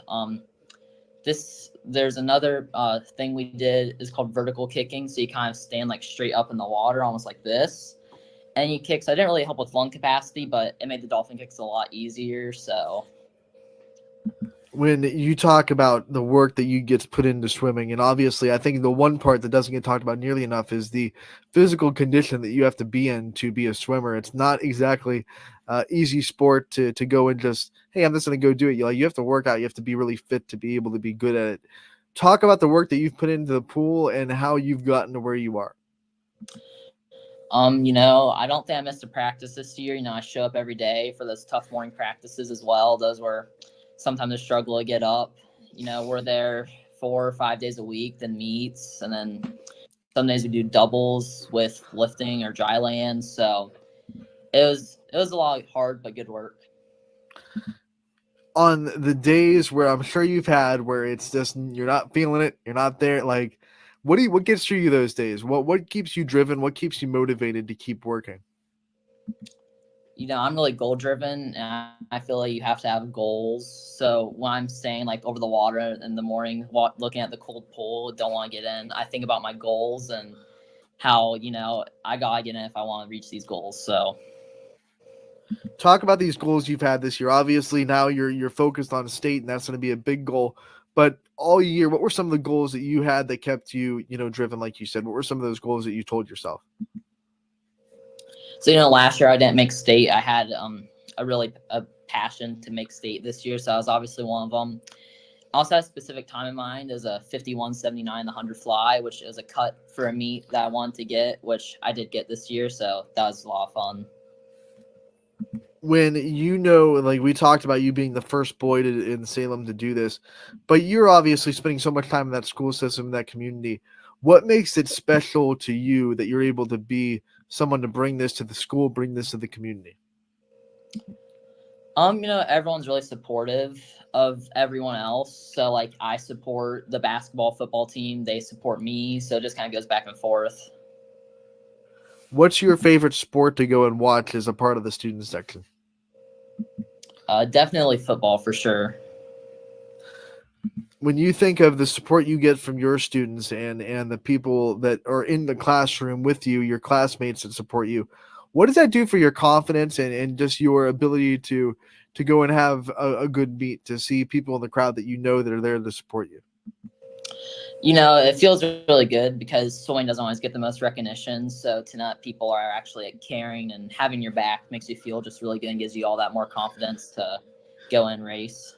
There's another thing we did is called vertical kicking. So you kind of stand like straight up in the water, almost like this, and you kick. So it didn't really help with lung capacity, but it made the dolphin kicks a lot easier. So when you talk about the work that you get put into swimming, and obviously I think the one part that doesn't get talked about nearly enough is the physical condition that you have to be in to be a swimmer. It's not exactly easy sport to go and just, hey, I'm just going to go do it. You have to work out. You have to be really fit to be able to be good at it. Talk about the work that you've put into the pool and how you've gotten to where you are. You know, I don't think I missed a practice this year. You know, I show up every day for those tough morning practices as well. Those were sometimes a struggle to get up. You know, we're there 4 or 5 days a week, then meets, and then some days we do doubles with lifting or dry land. So it was a lot of hard but good work. On the days where I'm sure you've had where it's just you're not feeling it, you're not there, like what gets through you those days? What keeps you driven? What keeps you motivated to keep working? You know, I'm really goal driven, and I feel like you have to have goals. So when I'm staying like over the water in the morning, looking at the cold pool, don't want to get in, I think about my goals and how, you know, I gotta get in if I want to reach these goals. So talk about these goals you've had this year. Obviously now you're focused on state, and that's going to be a big goal. But all year, what were some of the goals that you had that kept you, driven? Like you said, what were some of those goals that you told yourself? So, you know, last year I didn't make state. I had a passion to make state this year, so that was obviously one of them. I also had a specific time in mind as a 51.79 the 100 fly, which is a cut for a meet that I wanted to get, which I did get this year, so that was a lot of fun. When like we talked about you being the first boy in Salem to do this, but you're obviously spending so much time in that school system, in that community. What makes it special to you that you're able to be someone to bring this to the school, bring this to the community? Everyone's really supportive of everyone else. So like I support the basketball, football team, they support me, so it just kind of goes back and forth. What's your favorite sport to go and watch as a part of the student section? Definitely football for sure. When you think of the support you get from your students and the people that are in the classroom with you, your classmates that support you, what does that do for your confidence and just your ability to go and have a good meet, to see people in the crowd that you know that are there to support you? It feels really good because swimming doesn't always get the most recognition. So to know people are actually caring and having your back makes you feel just really good and gives you all that more confidence to go and race.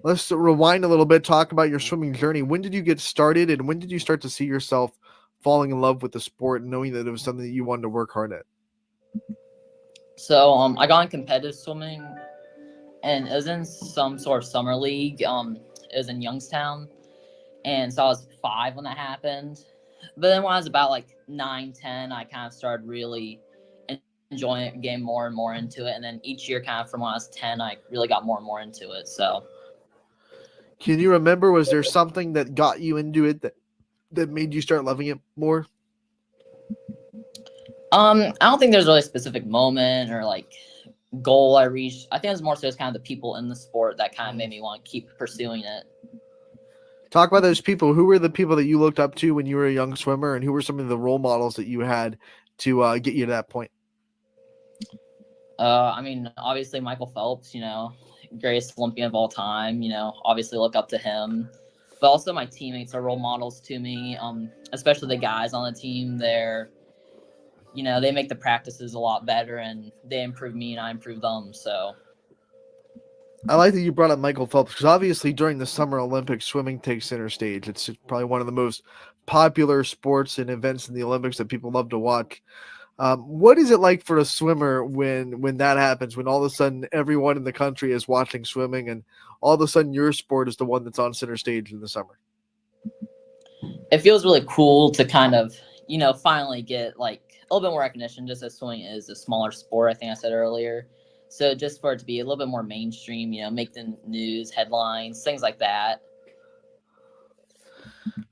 Let's rewind a little bit, talk about your swimming journey. When did you get started, and when did you start to see yourself falling in love with the sport and knowing that it was something that you wanted to work hard at? So I got in competitive swimming, and it was in some sort of summer league. It was in Youngstown, and so I was 5 when that happened. But then when I was about like 9, 10, I kind of started really enjoying it and getting more and more into it. And then each year, kind of from when I was 10, I really got more and more into it. So, can you remember, was there something that got you into it that made you start loving it more? I don't think there's really a specific moment or like goal I reached. I think it was more so just kind of the people in the sport that kind of made me want to keep pursuing it. Talk about those people. Who were the people that you looked up to when you were a young swimmer, and who were some of the role models that you had to get you to that point? Obviously Michael Phelps, greatest Olympian of all time, obviously look up to him. But also my teammates are role models to me, especially the guys on the team. They make the practices a lot better, and they improve me and I improve them. So I like that you brought up Michael Phelps, because obviously during the Summer Olympics, swimming takes center stage. It's probably one of the most popular sports and events in the Olympics that people love to watch. What is it like for a swimmer when that happens, when all of a sudden everyone in the country is watching swimming and all of a sudden your sport is the one that's on center stage in the summer? It feels really cool to kind of, finally get like a little bit more recognition, just as swimming is a smaller sport, I think I said earlier. So just for it to be a little bit more mainstream, make the news, headlines, things like that.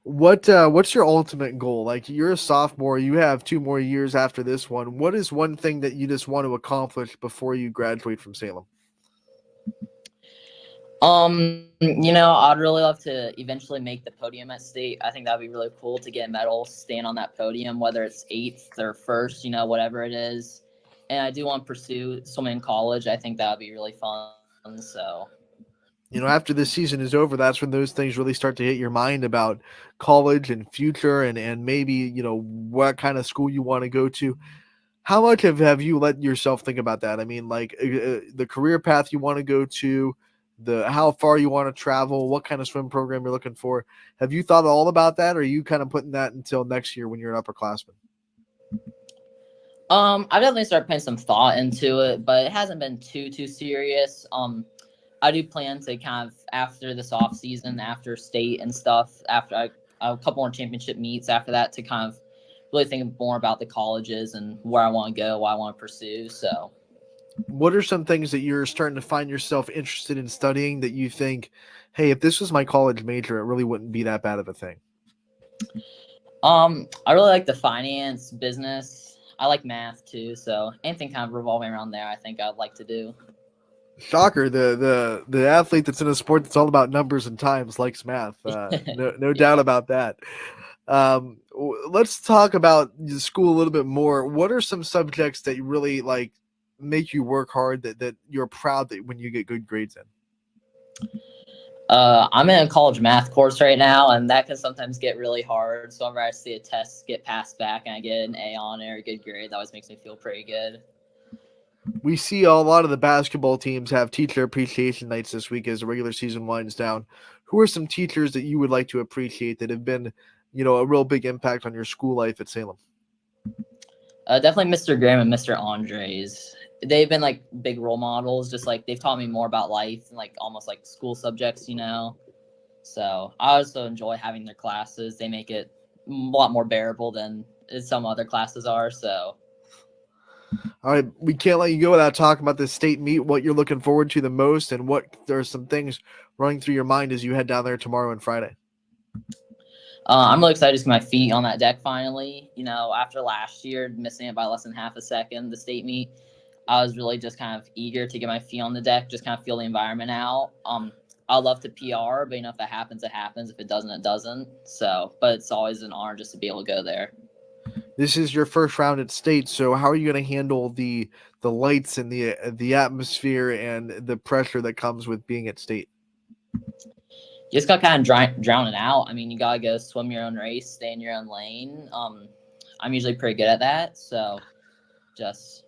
What's your ultimate goal? Like, you're a sophomore, you have 2 more years after this one. What is one thing that you just want to accomplish before you graduate from Salem? I'd really love to eventually make the podium at state. I think that'd be really cool to get a medal, stand on that podium, whether it's 8th or 1st, whatever it is. And I do want to pursue swimming in college. I think that would be really fun. So, after this season is over, that's when those things really start to hit your mind about college and future and maybe, what kind of school you want to go to. How much have you let yourself think about that? I mean, like the career path you want to go to, how far you want to travel, what kind of swim program you're looking for. Have you thought all about that, or are you kind of putting that until next year when you're an upperclassman? I've definitely started putting some thought into it, but it hasn't been too serious. I do plan to kind of, after this off season, after state and stuff, after a couple more championship meets after that, to kind of really think more about the colleges and where I want to go, what I want to pursue. So, what are some things that you're starting to find yourself interested in studying that you think, hey, if this was my college major, it really wouldn't be that bad of a thing? I really like the finance, business. I like math too. So anything kind of revolving around there, I think I'd like to do. Shocker, the athlete that's in a sport that's all about numbers and times likes math. No doubt about that. Let's talk about the school a little bit more. What are some subjects that you really like make you work hard, that you're proud that when you get good grades in? I'm in a college math course right now, and that can sometimes get really hard. So whenever I see a test get passed back and I get an A on it or a good grade, that always makes me feel pretty good. We see a lot of the basketball teams have teacher appreciation nights this week as the regular season winds down. Who are some teachers that you would like to appreciate that have been, a real big impact on your school life at Salem? Definitely Mr. Graham and Mr. Andres. They've been like big role models, just like they've taught me more about life and like almost like school subjects, So I also enjoy having their classes. They make it a lot more bearable than some other classes are. So All right, we can't let you go without talking about this state meet, what you're looking forward to the most, and what there's some things running through your mind as you head down there tomorrow and Friday. I'm really excited to see my feet on that deck finally. After last year, missing it by less than half a second, the state meet, I was really just kind of eager to get my feet on the deck, just kind of feel the environment out. I'd love to PR, but if that happens, it happens. If it doesn't, it doesn't. So, but it's always an honor just to be able to go there. This is your first round at state, so how are you going to handle the lights and the atmosphere and the pressure that comes with being at state? You just got to kind of drown it out. You got to go swim your own race, stay in your own lane. I'm usually pretty good at that, so just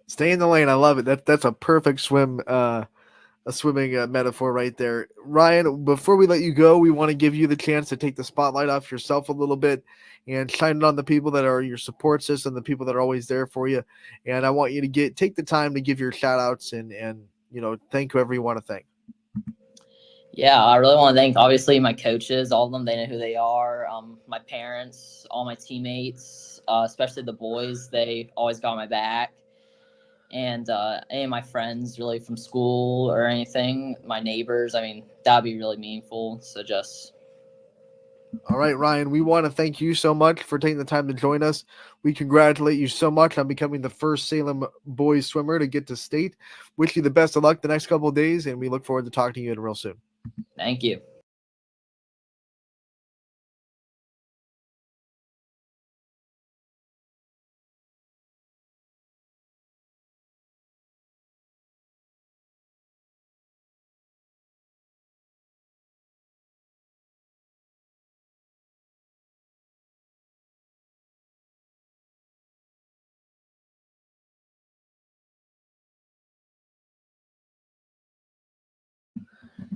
stay in the lane. I love it. That's a perfect swim. A swimming metaphor right there. Ryan, before we let you go, we want to give you the chance to take the spotlight off yourself a little bit and shine it on the people that are your support system, the people that are always there for you. And I want you to take the time to give your shout outs and thank whoever you want to thank. Yeah, I really want to thank, obviously, my coaches. All of them, they know who they are. My parents, all my teammates, especially the boys, they always got my back. And any of my friends really from school or anything, my neighbors, that'd be really meaningful. So just. All right, Ryan, we want to thank you so much for taking the time to join us. We congratulate you so much on becoming the first Salem boys swimmer to get to state. Wish you the best of luck the next couple of days, and we look forward to talking to you real soon. Thank you.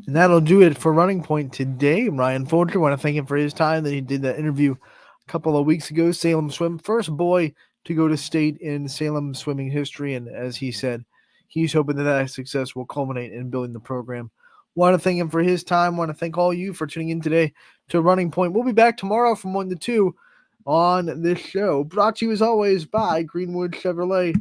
And that'll do it for Running Point today. Ryan Folger, I want to thank him for his time that he did that interview a couple of weeks ago. Salem Swim, first boy to go to state in Salem swimming history. And as he said, he's hoping that success will culminate in building the program. Want to thank him for his time. Want to thank all you for tuning in today to Running Point. We'll be back tomorrow from 1 to 2 on this show. Brought to you as always by Greenwood Chevrolet.